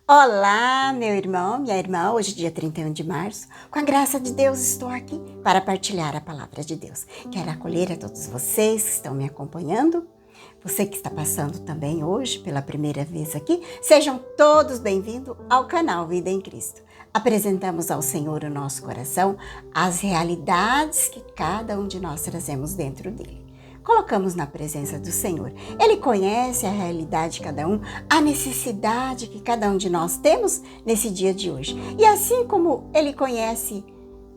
Olá, meu irmão, minha irmã, hoje dia 31 de março, com a graça de Deus estou aqui para partilhar a palavra de Deus. Quero acolher a todos vocês que estão me acompanhando, você que está passando também hoje pela primeira vez aqui, sejam todos bem-vindos ao canal Vida em Cristo. Apresentamos ao Senhor o nosso coração, as realidades que cada um de nós trazemos dentro dele. Colocamos na presença do Senhor. Ele conhece a realidade de cada um, a necessidade que cada um de nós temos nesse dia de hoje. E assim como Ele conhece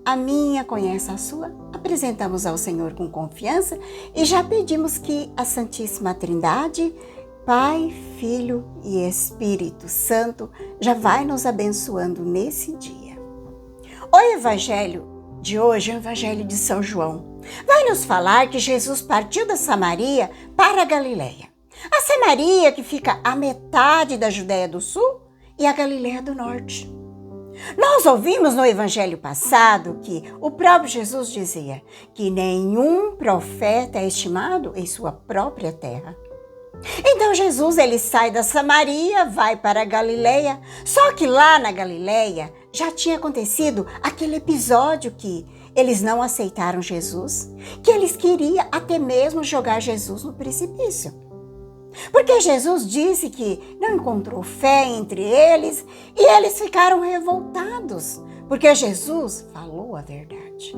a minha, conhece a sua, apresentamos ao Senhor com confiança e já pedimos que a Santíssima Trindade, Pai, Filho e Espírito Santo, já vai nos abençoando nesse dia. O Evangelho de hoje é o Evangelho de São João. Vai nos falar que Jesus partiu da Samaria para a Galileia. A Samaria que fica à metade da Judéia do Sul e a Galileia do Norte. Nós ouvimos no Evangelho passado que o próprio Jesus dizia que nenhum profeta é estimado em sua própria terra. Então Jesus ele sai da Samaria, vai para a Galileia, só que lá na Galileia já tinha acontecido aquele episódio que eles não aceitaram Jesus, que eles queriam até mesmo jogar Jesus no precipício. Porque Jesus disse que não encontrou fé entre eles e eles ficaram revoltados, porque Jesus falou a verdade.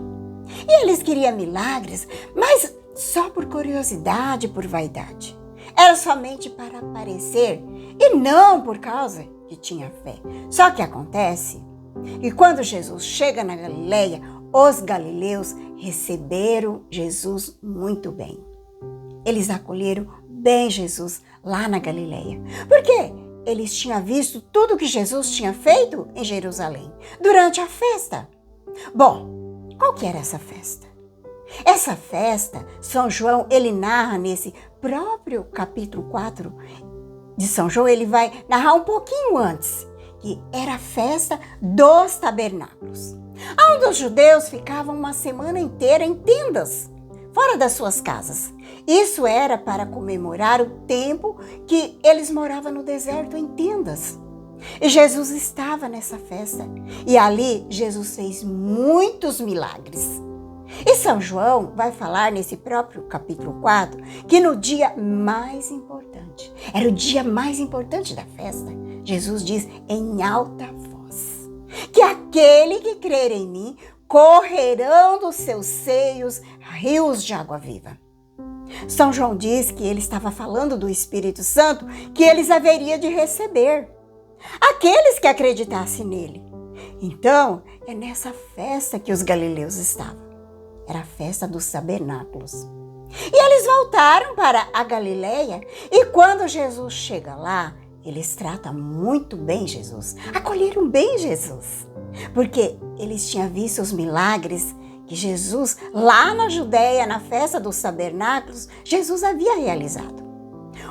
E eles queriam milagres, mas só por curiosidade, por vaidade. Era somente para aparecer e não por causa que tinha fé. Só que acontece que quando Jesus chega na Galileia, os galileus receberam Jesus muito bem. Eles acolheram bem Jesus lá na Galileia. Porque eles tinham visto tudo que Jesus tinha feito em Jerusalém durante a festa. Bom, qual que era essa festa? Essa festa, São João, ele narra nesse próprio capítulo 4 de São João, ele vai narrar um pouquinho antes, que era a festa dos tabernáculos, onde os judeus ficavam uma semana inteira em tendas, fora das suas casas. Isso era para comemorar o tempo que eles moravam no deserto em tendas. E Jesus estava nessa festa, e ali Jesus fez muitos milagres. E São João vai falar nesse próprio capítulo 4 que no dia mais importante, era o dia mais importante da festa, Jesus diz em alta voz que aquele que crer em mim correrão dos seus seios rios de água viva. São João diz que ele estava falando do Espírito Santo que eles haveriam de receber, aqueles que acreditassem nele. Então, é nessa festa que os galileus estavam. Era a festa dos tabernáculos. E eles voltaram para a Galileia e quando Jesus chega lá, eles tratam muito bem Jesus, acolheram bem Jesus, porque eles tinham visto os milagres que Jesus, lá na Judéia, na festa dos tabernáculos, Jesus havia realizado.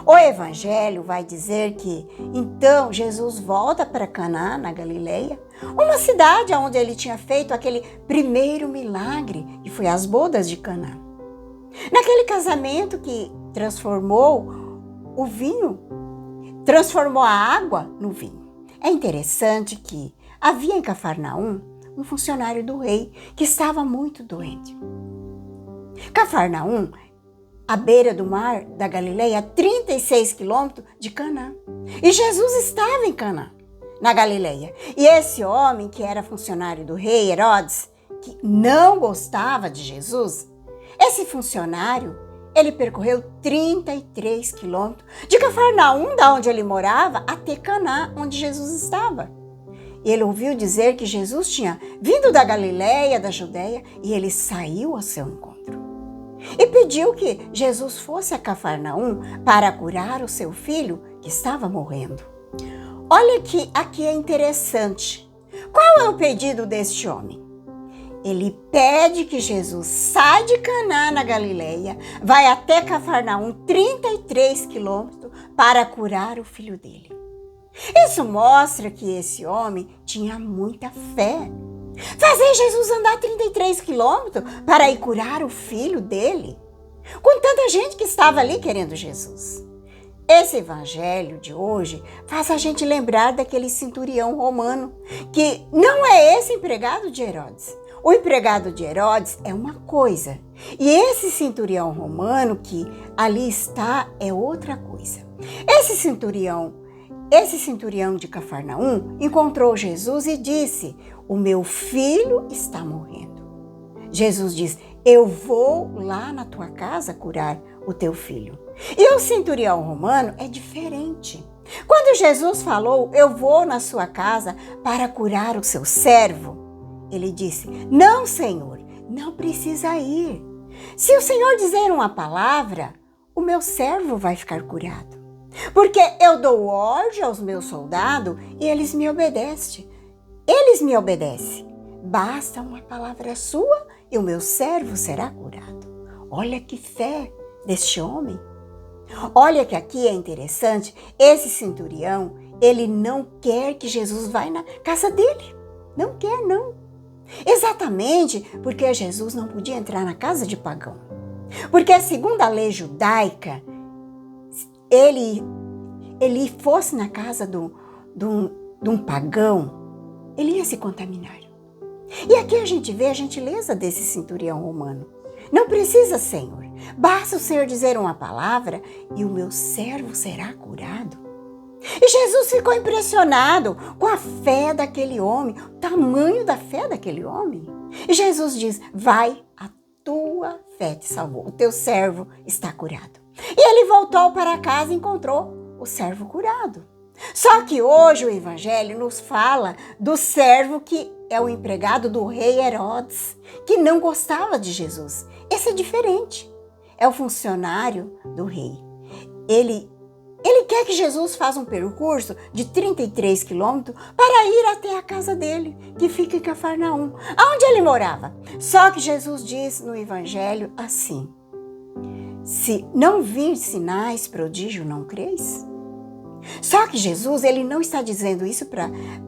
O Evangelho vai dizer que, então, Jesus volta para Caná, na Galileia, uma cidade onde ele tinha feito aquele primeiro milagre, que foi as bodas de Caná. Naquele casamento que transformou o vinho, transformou a água no vinho. É interessante que havia em Cafarnaum um funcionário do rei que estava muito doente. Cafarnaum, à beira do mar da Galileia, a 36 quilômetros de Caná. E Jesus estava em Caná, na Galileia. E esse homem, que era funcionário do rei Herodes, que não gostava de Jesus, esse funcionário, ele percorreu 33 quilômetros de Cafarnaum, da onde ele morava, até Caná, onde Jesus estava. E ele ouviu dizer que Jesus tinha vindo da Galileia, da Judéia, e ele saiu ao seu encontro. E pediu que Jesus fosse a Cafarnaum para curar o seu filho que estava morrendo. Olha que aqui é interessante. Qual é o pedido deste homem? Ele pede que Jesus saia de Caná na Galileia, vai até Cafarnaum, 33 quilômetros, para curar o filho dele. Isso mostra que esse homem tinha muita fé. Fazer Jesus andar 33 quilômetros para ir curar o filho dele, com tanta gente que estava ali querendo Jesus. Esse evangelho de hoje faz a gente lembrar daquele centurião romano, que não é esse empregado de Herodes. O empregado de Herodes é uma coisa, e esse centurião romano que ali está é outra coisa. Esse centurião de Cafarnaum encontrou Jesus e disse: "O meu filho está morrendo." Jesus diz: "Eu vou lá na tua casa curar o teu filho." E o centurião romano é diferente. Quando Jesus falou: "Eu vou na sua casa para curar o seu servo", ele disse: "Não, Senhor, não precisa ir. Se o Senhor dizer uma palavra, o meu servo vai ficar curado. Porque eu dou ordem aos meus soldados e eles me obedecem. Basta uma palavra sua e o meu servo será curado." Olha que fé deste homem. Olha que aqui é interessante, esse centurião, ele não quer que Jesus vá na casa dele. Não quer, não. Exatamente porque Jesus não podia entrar na casa de pagão. Porque segundo a lei judaica, ele fosse na casa de um pagão, ele ia se contaminar. E aqui a gente vê a gentileza desse centurião romano. Não precisa, Senhor. Basta o Senhor dizer uma palavra e o meu servo será curado. E Jesus ficou impressionado com a fé daquele homem, o tamanho da fé daquele homem. E Jesus diz: "Vai, a tua fé te salvou, o teu servo está curado." E ele voltou para casa e encontrou o servo curado. Só que hoje o evangelho nos fala do servo que é o empregado do rei Herodes, que não gostava de Jesus. Esse é diferente. É o funcionário do rei. Ele quer que Jesus faça um percurso de 33 quilômetros para ir até a casa dele, que fica em Cafarnaum, onde ele morava. Só que Jesus diz no evangelho assim: "Se não vir sinais, prodígio, não creis?" Só que Jesus, ele não está dizendo isso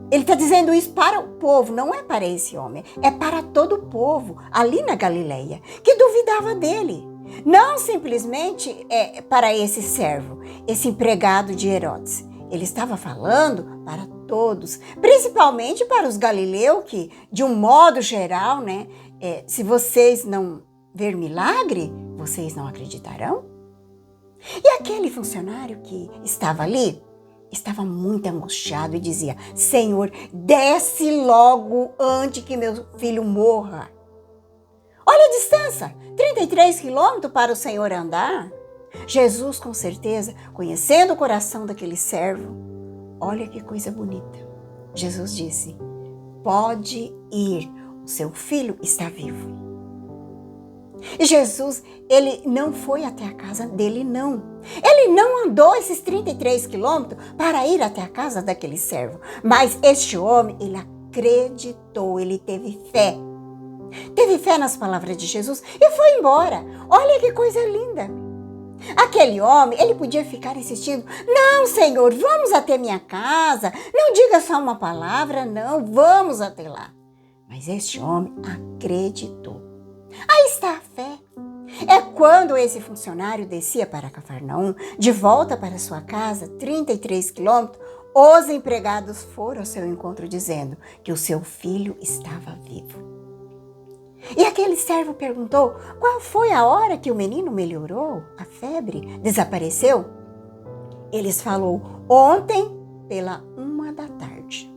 ele está dizendo isso para o povo, não é para esse homem, é para todo o povo ali na Galileia, que duvidava dele. Não simplesmente para esse servo, esse empregado de Herodes. Ele estava falando para todos, principalmente para os galileus, que de um modo geral, se vocês não ver milagre, vocês não acreditarão. E aquele funcionário que estava ali, estava muito angustiado e dizia: "Senhor, desce logo antes que meu filho morra." Olha a distância, 33 quilômetros para o Senhor andar. Jesus, com certeza, conhecendo o coração daquele servo, olha que coisa bonita. Jesus disse: "Pode ir, o seu filho está vivo." E Jesus, ele não foi até a casa dele, não. Ele não andou esses 33 quilômetros para ir até a casa daquele servo. Mas este homem, ele acreditou, ele teve fé. Teve fé nas palavras de Jesus e foi embora. Olha que coisa linda. Aquele homem, ele podia ficar insistindo: "Não, Senhor, vamos até minha casa. Não diga só uma palavra, não, vamos até lá." Mas este homem acreditou. Aí está a fé. É quando esse funcionário descia para Cafarnaum, de volta para sua casa, 33 quilômetros, os empregados foram ao seu encontro dizendo que o seu filho estava vivo. E aquele servo perguntou: "Qual foi a hora que o menino melhorou? A febre desapareceu?" Eles falaram: "Ontem, pela 1 da tarde."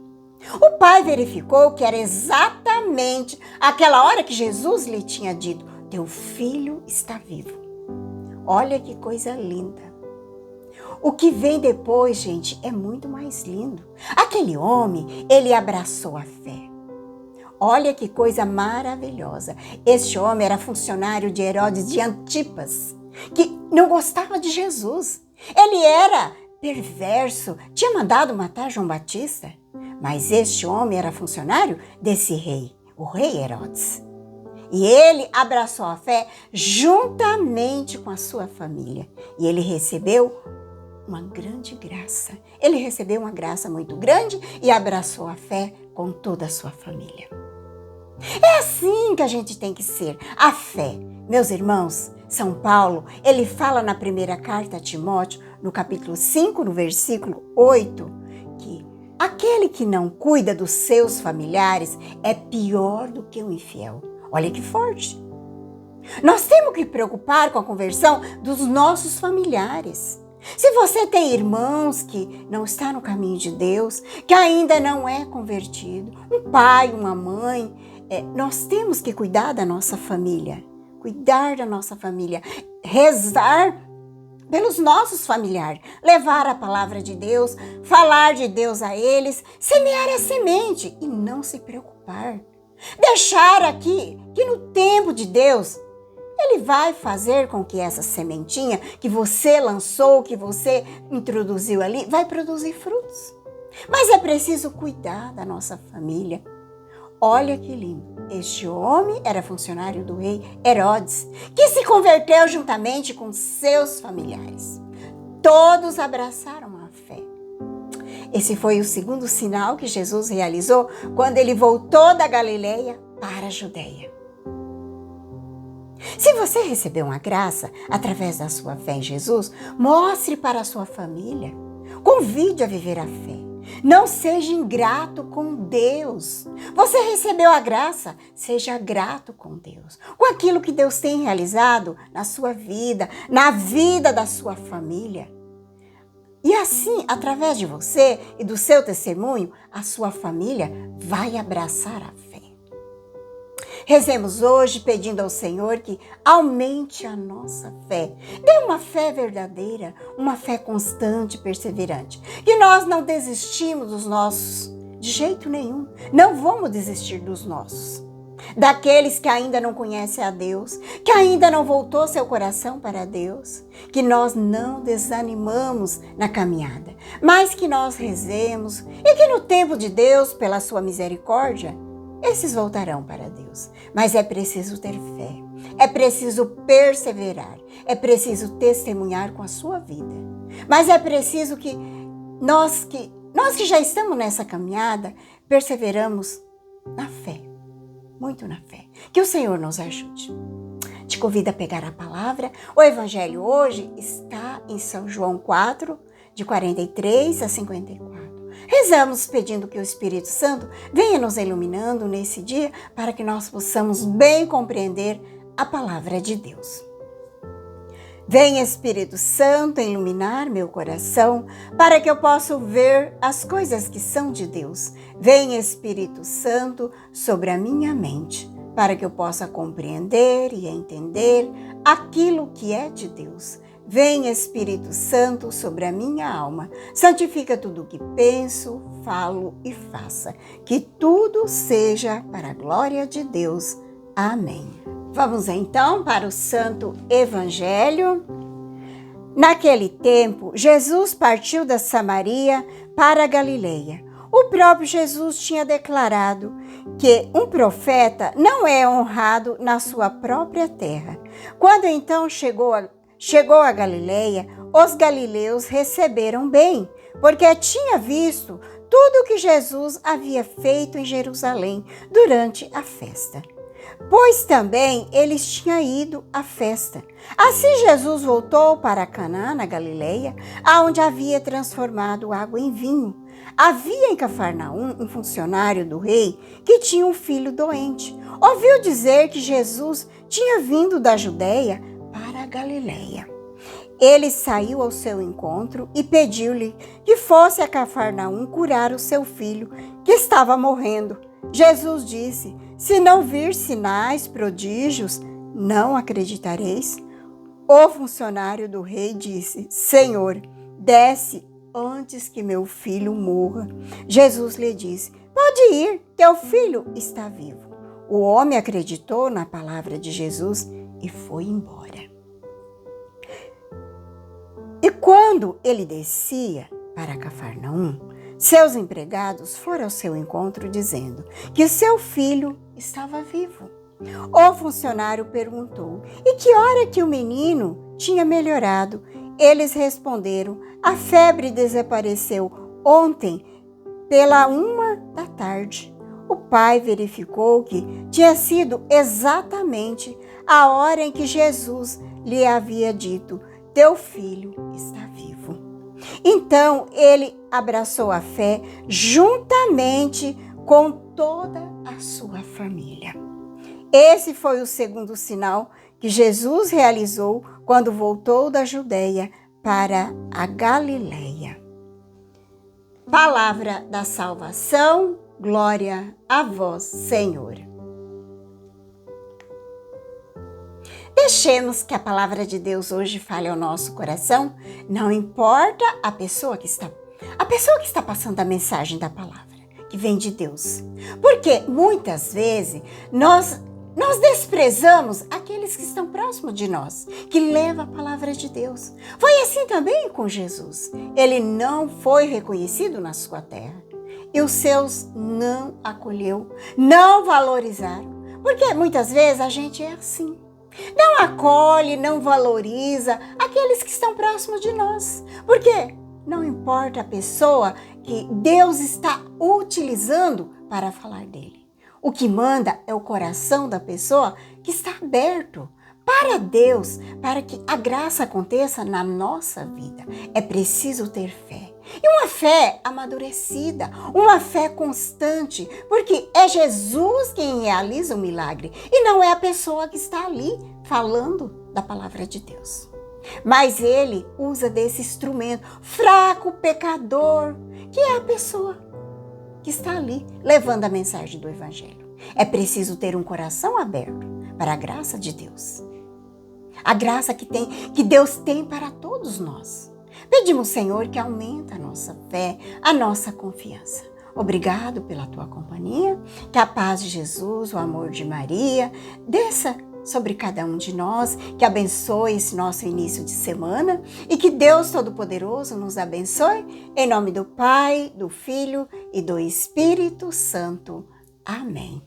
O pai verificou que era exatamente aquela hora que Jesus lhe tinha dito: "Teu filho está vivo." Olha que coisa linda. O que vem depois, gente, é muito mais lindo. Aquele homem, ele abraçou a fé. Olha que coisa maravilhosa. Este homem era funcionário de Herodes de Antipas, que não gostava de Jesus. Ele era perverso, tinha mandado matar João Batista. Mas este homem era funcionário desse rei, o rei Herodes. E ele abraçou a fé juntamente com a sua família. E ele recebeu uma grande graça. Ele recebeu uma graça muito grande e abraçou a fé com toda a sua família. É assim que a gente tem que ser, a fé. Meus irmãos, São Paulo, ele fala na primeira carta a Timóteo, no capítulo 5, no versículo 8, que aquele que não cuida dos seus familiares é pior do que o infiel. Olha que forte. Nós temos que preocupar com a conversão dos nossos familiares. Se você tem irmãos que não estão no caminho de Deus, que ainda não é convertido, um pai, uma mãe, nós temos que cuidar da nossa família, rezar pelos nossos familiares, levar a palavra de Deus, falar de Deus a eles, semear a semente e não se preocupar. Deixar aqui que no tempo de Deus, Ele vai fazer com que essa sementinha que você lançou, que você introduziu ali, vai produzir frutos. Mas é preciso cuidar da nossa família. Olha que lindo. Este homem era funcionário do rei Herodes, que se converteu juntamente com seus familiares. Todos abraçaram a fé. Esse foi o segundo sinal que Jesus realizou quando ele voltou da Galileia para a Judeia. Se você recebeu uma graça através da sua fé em Jesus, mostre para a sua família. Convide a viver a fé. Não seja ingrato com Deus. Você recebeu a graça, seja grato com Deus. Com aquilo que Deus tem realizado na sua vida, na vida da sua família. E assim, através de você e do seu testemunho, a sua família vai abraçar a fé. Rezemos hoje pedindo ao Senhor que aumente a nossa fé. Dê uma fé verdadeira, uma fé constante e perseverante. Que nós não desistimos dos nossos, de jeito nenhum. Não vamos desistir dos nossos. Daqueles que ainda não conhecem a Deus, que ainda não voltou seu coração para Deus. Que nós não desanimamos na caminhada, mas que nós rezemos e que no tempo de Deus, pela sua misericórdia, esses voltarão para Deus. Mas é preciso ter fé, é preciso perseverar, é preciso testemunhar com a sua vida. Mas é preciso que nós que já estamos nessa caminhada, perseveramos na fé, muito na fé. Que o Senhor nos ajude. Te convido a pegar a palavra. O Evangelho hoje está em São João 4, de 43 a 54. Rezamos pedindo que o Espírito Santo venha nos iluminando nesse dia para que nós possamos bem compreender a palavra de Deus. Vem, Espírito Santo, iluminar meu coração para que eu possa ver as coisas que são de Deus. Vem, Espírito Santo, sobre a minha mente para que eu possa compreender e entender aquilo que é de Deus. Vem, Espírito Santo, sobre a minha alma. Santifica tudo o que penso, falo e faça. Que tudo seja para a glória de Deus. Amém. Vamos então para o Santo Evangelho. Naquele tempo, Jesus partiu da Samaria para a Galileia. O próprio Jesus tinha declarado que um profeta não é honrado na sua própria terra. Quando então chegou a Galileia, os galileus receberam bem, porque tinha visto tudo o que Jesus havia feito em Jerusalém durante a festa. Pois também eles tinham ido à festa. Assim Jesus voltou para Caná, na Galileia, aonde havia transformado água em vinho. Havia em Cafarnaum um funcionário do rei que tinha um filho doente. Ouviu dizer que Jesus tinha vindo da Judeia para a Galileia. Ele saiu ao seu encontro e pediu-lhe que fosse a Cafarnaum curar o seu filho, que estava morrendo. Jesus disse: se não vir sinais, prodígios, não acreditareis? O funcionário do rei disse: Senhor, desce antes que meu filho morra. Jesus lhe disse: pode ir, teu filho está vivo. O homem acreditou na palavra de Jesus e foi embora. E quando ele descia para Cafarnaum, seus empregados foram ao seu encontro dizendo que seu filho estava vivo. O funcionário perguntou: e que hora que o menino tinha melhorado? Eles responderam: a febre desapareceu ontem pela 1h. O pai verificou que tinha sido exatamente a hora em que Jesus lhe havia dito teu filho está vivo. Então ele abraçou a fé juntamente com toda a sua família. Esse foi o segundo sinal que Jesus realizou quando voltou da Judeia para a Galileia. Palavra da salvação, glória a vós, Senhor. Deixemos que a palavra de Deus hoje fale ao nosso coração, não importa a pessoa que está passando a mensagem da palavra, que vem de Deus. Porque muitas vezes nós desprezamos aqueles que estão próximos de nós, que levam a palavra de Deus. Foi assim também com Jesus. Ele não foi reconhecido na sua terra. E os seus não acolheu, não valorizaram. Porque muitas vezes a gente é assim. Não acolhe, não valoriza aqueles que estão próximos de nós. Por quê? Não importa a pessoa que Deus está utilizando para falar dele. O que manda é o coração da pessoa que está aberto para Deus, para que a graça aconteça na nossa vida. É preciso ter fé. E uma fé amadurecida, uma fé constante, porque é Jesus quem realiza o milagre e não é a pessoa que está ali falando da palavra de Deus. Mas ele usa desse instrumento fraco, pecador, que é a pessoa que está ali levando a mensagem do Evangelho. É preciso ter um coração aberto para a graça de Deus. A graça que Deus tem para todos nós. Pedimos, Senhor, que aumente a nossa fé, a nossa confiança. Obrigado pela tua companhia, que a paz de Jesus, o amor de Maria, desça sobre cada um de nós, que abençoe esse nosso início de semana e que Deus Todo-Poderoso nos abençoe, em nome do Pai, do Filho e do Espírito Santo. Amém.